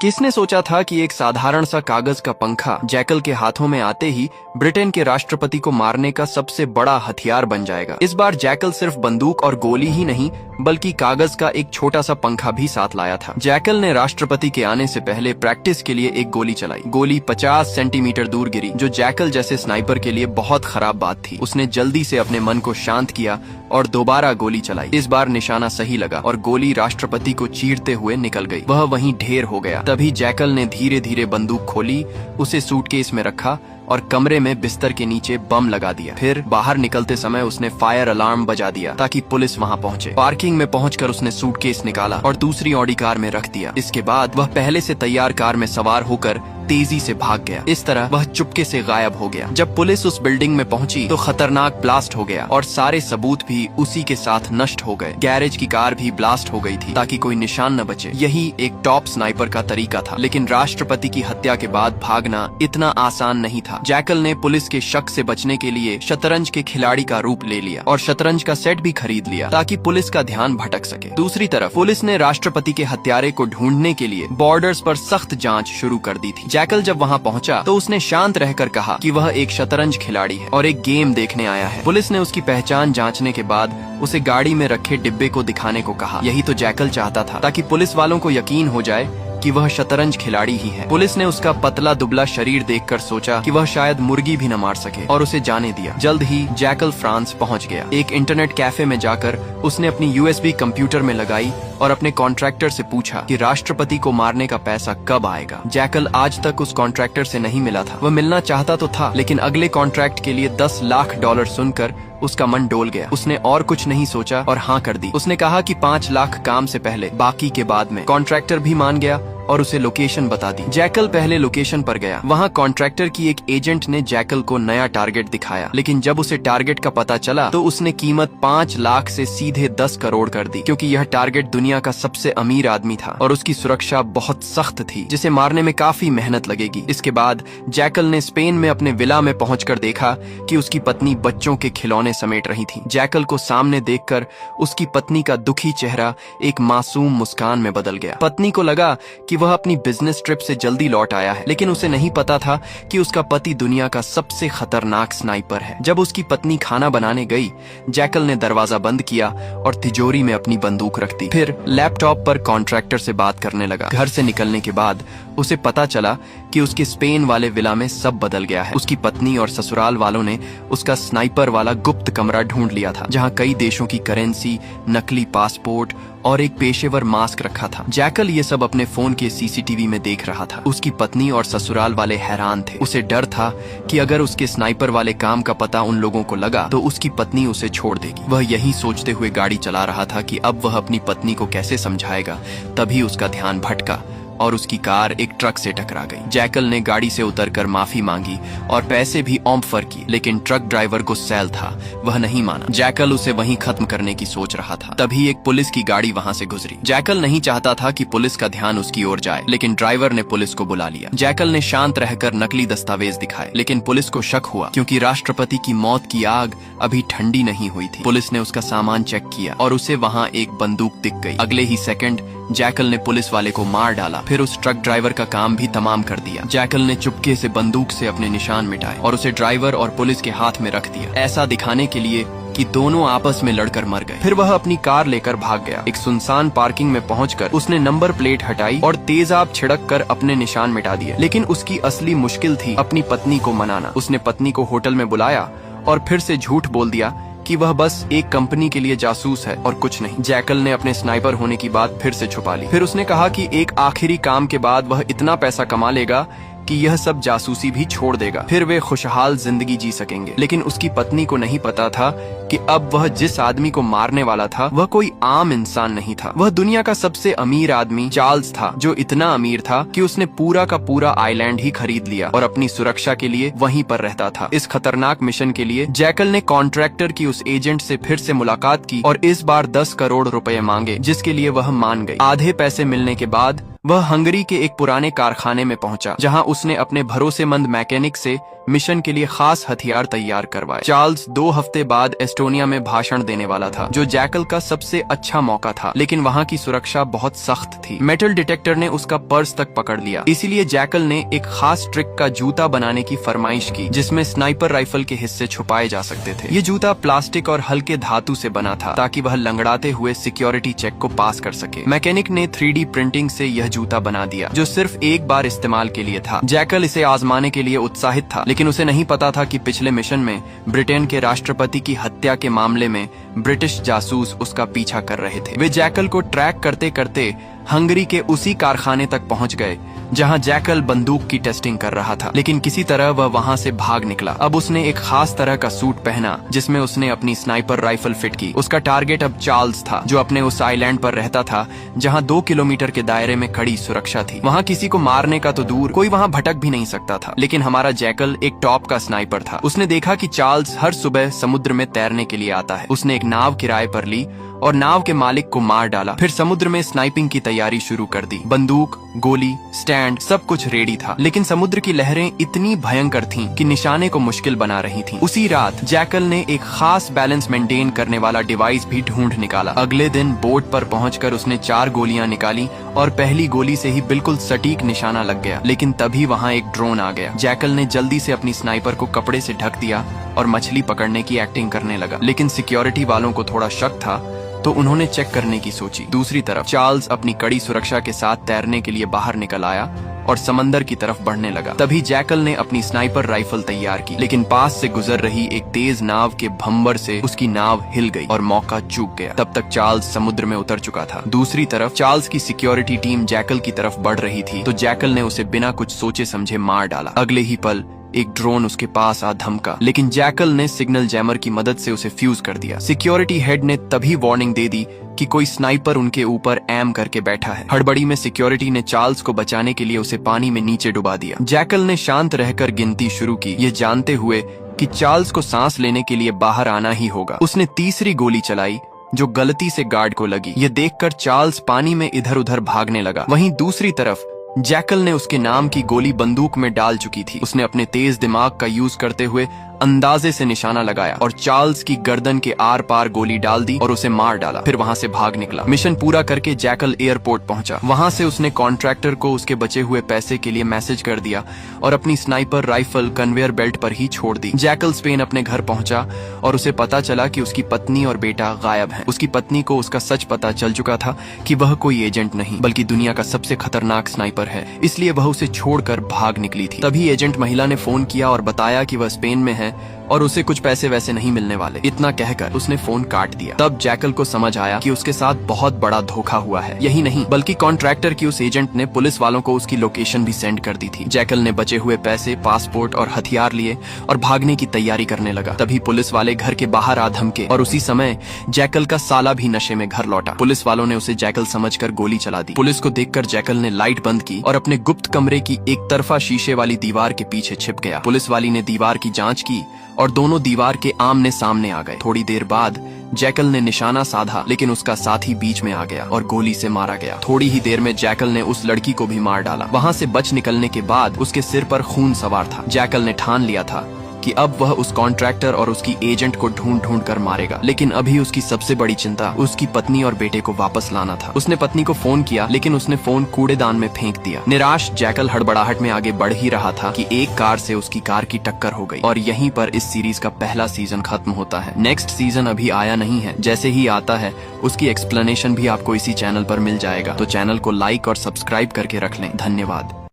किसने सोचा था कि एक साधारण सा कागज का पंखा जैकल के हाथों में आते ही ब्रिटेन के राष्ट्रपति को मारने का सबसे बड़ा हथियार बन जाएगा। इस बार जैकल सिर्फ बंदूक और गोली ही नहीं बल्कि कागज का एक छोटा सा पंखा भी साथ लाया था। जैकल ने राष्ट्रपति के आने से पहले प्रैक्टिस के लिए एक गोली चलाई। गोली 50 सेंटीमीटर दूर गिरी, जो जैकल जैसे स्नाइपर के लिए बहुत खराब बात थी। उसने जल्दी से अपने मन को शांत किया और दोबारा गोली चलाई। इस बार निशाना सही लगा और गोली राष्ट्रपति को चीरते हुए निकल गई। वह वहीं ढेर हो गया। तभी जैकल ने धीरे धीरे बंदूक खोली, उसे सूटकेस में रखा और कमरे में बिस्तर के नीचे बम लगा दिया। फिर बाहर निकलते समय उसने फायर अलार्म बजा दिया ताकि पुलिस वहां पहुंचे। पार्किंग में पहुंचकर उसने सूटकेस निकाला और दूसरी ऑडी कार में रख दिया। इसके बाद वह पहले से तैयार कार में सवार होकर तेजी से भाग गया। इस तरह वह चुपके से गायब हो गया। जब पुलिस उस बिल्डिंग में पहुंची तो खतरनाक ब्लास्ट हो गया और सारे सबूत भी उसी के साथ नष्ट हो गए। गैरेज की कार भी ब्लास्ट हो गई थी ताकि कोई निशान न बचे। यही एक टॉप स्नाइपर का तरीका था। लेकिन राष्ट्रपति की हत्या के बाद भागना इतना आसान नहीं था। जैकल ने पुलिस के शक से बचने के लिए शतरंज के खिलाड़ी का रूप ले लिया और शतरंज का सेट भी खरीद लिया ताकि पुलिस का ध्यान भटक सके। दूसरी तरफ पुलिस ने राष्ट्रपति के हत्यारे को ढूंढने के लिए बॉर्डर्स पर सख्त जांच शुरू कर दी थी। जैकल जब वहां पहुंचा तो उसने शांत रहकर कहा कि वह एक शतरंज खिलाड़ी है और एक गेम देखने आया है। पुलिस ने उसकी पहचान जांचने के बाद उसे गाड़ी में रखे डिब्बे को दिखाने को कहा। यही तो जैकल चाहता था, ताकि पुलिस वालों को यकीन हो जाए कि वह शतरंज खिलाड़ी ही है। पुलिस ने उसका पतला दुबला शरीर देखकर सोचा कि वह शायद मुर्गी भी न मार सके और उसे जाने दिया। जल्द ही जैकल फ्रांस पहुंच गया। एक इंटरनेट कैफे में जाकर उसने अपनी यूएसबी कंप्यूटर में लगाई और अपने कॉन्ट्रैक्टर से पूछा कि राष्ट्रपति को मारने का पैसा कब आएगा। जैकल आज तक उस कॉन्ट्रैक्टर से नहीं मिला था। वह मिलना चाहता तो था, लेकिन अगले कॉन्ट्रैक्ट के लिए $10 लाख सुनकर उसका मन डोल गया। उसने और कुछ नहीं सोचा और हाँ कर दी। उसने कहा कि 5 लाख काम से पहले, बाकी के बाद में। कॉन्ट्रैक्टर भी मान गया और उसे लोकेशन बता दी। जैकल पहले लोकेशन पर गया। वहाँ कॉन्ट्रैक्टर की एक एजेंट ने जैकल को नया टारगेट दिखाया, लेकिन जब उसे टारगेट का पता चला तो उसने कीमत 5 लाख से सीधे 10 करोड़ कर दी, क्योंकि यह टारगेट दुनिया का सबसे अमीर आदमी था और उसकी सुरक्षा बहुत सख्त थी, जिसे मारने में काफी मेहनत लगेगी। इसके बाद जैकल ने स्पेन में अपने विला में पहुंचकर देखा कि उसकी पत्नी बच्चों के खिलौने समेट रही थी। जैकल को सामने देखकर उसकी पत्नी का दुखी चेहरा एक मासूम मुस्कान में बदल गया। पत्नी को लगा कि वह अपनी बिजनेस ट्रिप से जल्दी लौट आया है, लेकिन उसे नहीं पता था कि उसका पति दुनिया का सबसे खतरनाक स्नाइपर है। जब उसकी पत्नी खाना बनाने गई, जैकल ने दरवाजा बंद किया और तिजोरी में अपनी बंदूक रख दी। फिर लैपटॉप पर कॉन्ट्रैक्टर से बात करने लगा। घर से निकलने के बाद उसे पता चला कि उसके स्पेन वाले विला में सब बदल गया है। उसकी पत्नी और ससुराल वालों ने उसका स्नाइपर वाला गुप्त कमरा ढूंढ लिया था, जहां कई देशों की करेंसी, नकली पासपोर्ट और एक पेशेवर मास्क रखा था। जैकल ये सब अपने फोन के सीसीटीवी में देख रहा था। उसकी पत्नी और ससुराल वाले हैरान थे। उसे डर था कि अगर उसके स्नाइपर वाले काम का पता उन लोगों को लगा तो उसकी पत्नी उसे छोड़ देगी। वह यही सोचते हुए गाड़ी चला रहा था कि अब वह अपनी पत्नी को कैसे समझाएगा। तभी उसका ध्यान भटका और उसकी कार एक ट्रक से टकरा गई। जैकल ने गाड़ी से उतरकर माफी मांगी और पैसे भी ऑफर की, लेकिन ट्रक ड्राइवर गुस्सैल था। वह नहीं माना। जैकल उसे वहीं खत्म करने की सोच रहा था। तभी एक पुलिस की गाड़ी वहां से गुजरी। जैकल नहीं चाहता था कि पुलिस का ध्यान उसकी ओर जाए, लेकिन ड्राइवर ने पुलिस को बुला लिया। जैकल ने शांत रहकर नकली दस्तावेज दिखाए, लेकिन पुलिस को शक हुआ क्योंकि राष्ट्रपति की मौत की आग अभी ठंडी नहीं हुई थी। पुलिस ने उसका सामान चेक किया और उसे वहाँ एक बंदूक दिख गई। अगले ही सेकंड जैकल ने पुलिस वाले को मार डाला। फिर उस ट्रक ड्राइवर का काम भी तमाम कर दिया। जैकल ने चुपके से बंदूक से अपने निशान मिटाए और उसे ड्राइवर और पुलिस के हाथ में रख दिया, ऐसा दिखाने के लिए कि दोनों आपस में लड़कर मर गए। फिर वह अपनी कार लेकर भाग गया। एक सुनसान पार्किंग में पहुंचकर उसने नंबर प्लेट हटाई और तेजाब छिड़क कर अपने निशान मिटा दिए। लेकिन उसकी असली मुश्किल थी अपनी पत्नी को मनाना। उसने पत्नी को होटल में बुलाया और फिर से झूठ बोल दिया कि वह बस एक कंपनी के लिए जासूस है और कुछ नहीं। जैकल ने अपने स्नाइपर होने की बात फिर से छुपा ली। फिर उसने कहा कि एक आखिरी काम के बाद वह इतना पैसा कमा लेगा कि यह सब जासूसी भी छोड़ देगा, फिर वे खुशहाल जिंदगी जी सकेंगे। लेकिन उसकी पत्नी को नहीं पता था कि अब वह जिस आदमी को मारने वाला था वह कोई आम इंसान नहीं था। वह दुनिया का सबसे अमीर आदमी चार्ल्स था, जो इतना अमीर था कि उसने पूरा का पूरा आइलैंड ही खरीद लिया और अपनी सुरक्षा के लिए वहीं पर रहता था। इस खतरनाक मिशन के लिए जैकल ने कॉन्ट्रैक्टर की उस एजेंट से फिर से मुलाकात की और इस बार 10 करोड़ रुपए मांगे, जिसके लिए वह मान गई। आधे पैसे मिलने के बाद वह हंगरी के एक पुराने कारखाने में पहुंचा, जहां उसने अपने भरोसेमंद मैकेनिक से मिशन के लिए खास हथियार तैयार करवाए। चार्ल्स 2 हफ्ते बाद एस्टोनिया में भाषण देने वाला था, जो जैकल का सबसे अच्छा मौका था, लेकिन वहां की सुरक्षा बहुत सख्त थी। मेटल डिटेक्टर ने उसका पर्स तक पकड़ लिया। इसीलिए जैकल ने एक खास ट्रिक का जूता बनाने की फरमाइश की, जिसमें स्नाइपर राइफल के हिस्से छुपाए जा सकते थे। ये जूता प्लास्टिक और हल्के धातु से बना था, ताकि वह लंगड़ाते हुए सिक्योरिटी चेक को पास कर सके। मैकेनिक ने 3D प्रिंटिंग से यह जूता बना दिया, जो सिर्फ एक बार इस्तेमाल के लिए था। जैकल इसे आजमाने के लिए उत्साहित था, लेकिन उसे नहीं पता था कि पिछले मिशन में ब्रिटेन के राष्ट्रपति की हत्या के मामले में ब्रिटिश जासूस उसका पीछा कर रहे थे। वे जैकल को ट्रैक करते करते हंगरी के उसी कारखाने तक पहुंच गए जहां जैकल बंदूक की टेस्टिंग कर रहा था, लेकिन किसी तरह वह वहां से भाग निकला। अब उसने एक खास तरह का सूट पहना, जिसमें उसने अपनी स्नाइपर राइफल फिट की। उसका टारगेट अब चार्ल्स था, जो अपने उस आइलैंड पर रहता था जहां 2 किलोमीटर के दायरे में कड़ी सुरक्षा थी। वहां किसी को मारने का तो दूर, कोई वहां भटक भी नहीं सकता था। लेकिन हमारा जैकल एक टॉप का स्नाइपर था। उसने देखा कि चार्ल्स हर सुबह समुद्र में तैरने के लिए आता है। उसने एक नाव किराए पर ली और नाव के मालिक को मार डाला। फिर समुद्र में स्नाइपिंग की तैयारी शुरू कर दी। बंदूक, गोली, स्टैंड, सब कुछ रेडी था, लेकिन समुद्र की लहरें इतनी भयंकर थीं कि निशाने को मुश्किल बना रही थीं। उसी रात जैकल ने एक खास बैलेंस मेंटेन करने वाला डिवाइस भी ढूंढ निकाला। अगले दिन बोट पर पहुंचकर उसने 4 गोलियां निकाली और पहली गोली से ही बिल्कुल सटीक निशाना लग गया। लेकिन तभी वहां एक ड्रोन आ गया। जैकल ने जल्दी से अपनी स्नाइपर को कपड़े से ढक दिया और मछली पकड़ने की एक्टिंग करने लगा। लेकिन सिक्योरिटी वालों को थोड़ा शक था, तो उन्होंने चेक करने की सोची। दूसरी तरफ चार्ल्स अपनी कड़ी सुरक्षा के साथ तैरने के लिए बाहर निकल आया और समंदर की तरफ बढ़ने लगा। तभी जैकल ने अपनी स्नाइपर राइफल तैयार की, लेकिन पास से गुजर रही एक तेज नाव के भंवर से उसकी नाव हिल गई और मौका चूक गया। तब तक चार्ल्स समुद्र में उतर चुका था। दूसरी तरफ चार्ल्स की सिक्योरिटी टीम जैकल की तरफ बढ़ रही थी, तो जैकल ने उसे बिना कुछ सोचे समझे मार डाला। अगले ही पल एक ड्रोन उसके पास आ धमका, लेकिन जैकल ने सिग्नल जैमर की मदद से उसे फ्यूज कर दिया। सिक्योरिटी हेड ने तभी वार्निंग दे दी कि कोई स्नाइपर उनके ऊपर एम करके बैठा है। हड़बड़ी में सिक्योरिटी ने चार्ल्स को बचाने के लिए उसे पानी में नीचे डुबा दिया। जैकल ने शांत रहकर गिनती शुरू की, ये जानते हुए कि चार्ल्स को सांस लेने के लिए बाहर आना ही होगा। उसने तीसरी गोली चलाई, जो गलती से गार्ड को लगी। ये देखकर चार्ल्स पानी में इधर उधर भागने लगा। वहीं दूसरी तरफ जैकल ने उसके नाम की गोली बंदूक में डाल चुकी थी। उसने अपने तेज दिमाग का यूज करते हुए अंदाजे से निशाना लगाया और चार्ल्स की गर्दन के आर पार गोली डाल दी और उसे मार डाला। फिर वहां से भाग निकला। मिशन पूरा करके जैकल एयरपोर्ट पहुंचा। वहां से उसने कॉन्ट्रैक्टर को उसके बचे हुए पैसे के लिए मैसेज कर दिया और अपनी स्नाइपर राइफल कन्वेयर बेल्ट पर ही छोड़ दी। जैकल स्पेन अपने घर पहुंचा और उसे पता चला कि उसकी पत्नी और बेटा गायब हैं। उसकी पत्नी को उसका सच पता चल चुका था कि वह कोई एजेंट नहीं, बल्कि दुनिया का सबसे खतरनाक स्नाइपर है, इसलिए वह उसे छोड़कर भाग निकली थी। तभी एजेंट महिला ने फोन किया और बताया कि वह स्पेन में है और उसे कुछ पैसे वैसे नहीं मिलने वाले। इतना कहकर उसने फोन काट दिया। तब जैकल को समझ आया कि उसके साथ बहुत बड़ा धोखा हुआ है। यही नहीं, बल्कि कॉन्ट्रैक्टर की उस एजेंट ने पुलिस वालों को उसकी लोकेशन भी सेंड कर दी थी। जैकल ने बचे हुए पैसे, पासपोर्ट और हथियार लिए और भागने की तैयारी करने लगा। तभी पुलिस वाले घर के बाहर आ धमके और उसी समय जैकल का साला भी नशे में घर लौटा। पुलिस वालों ने उसे जैकल समझकर गोली चला दी। पुलिस को देखकर जैकल ने लाइट बंद की और अपने गुप्त कमरे की एक तरफा शीशे वाली दीवार के पीछे छिप गया। पुलिस वाली ने दीवार की जांच की और दोनों दीवार के आमने सामने आ गए। थोड़ी देर बाद जैकल ने निशाना साधा, लेकिन उसका साथी बीच में आ गया और गोली से मारा गया। थोड़ी ही देर में जैकल ने उस लड़की को भी मार डाला। वहां से बच निकलने के बाद उसके सिर पर खून सवार था। जैकल ने ठान लिया था कि अब वह उस कॉन्ट्रैक्टर और उसकी एजेंट को ढूंढ ढूंढ कर मारेगा। लेकिन अभी उसकी सबसे बड़ी चिंता उसकी पत्नी और बेटे को वापस लाना था। उसने पत्नी को फोन किया, लेकिन उसने फोन कूड़ेदान में फेंक दिया। निराश जैकल हड़बड़ाहट में आगे बढ़ ही रहा था कि एक कार से उसकी कार की टक्कर हो गई और यहीं पर इस सीरीज का पहला सीजन खत्म होता है। नेक्स्ट सीजन अभी आया नहीं है। जैसे ही आता है उसकी एक्सप्लेनेशन भी आपको इसी चैनल पर मिल जाएगा। तो चैनल को लाइक और सब्सक्राइब करके रख लें। धन्यवाद।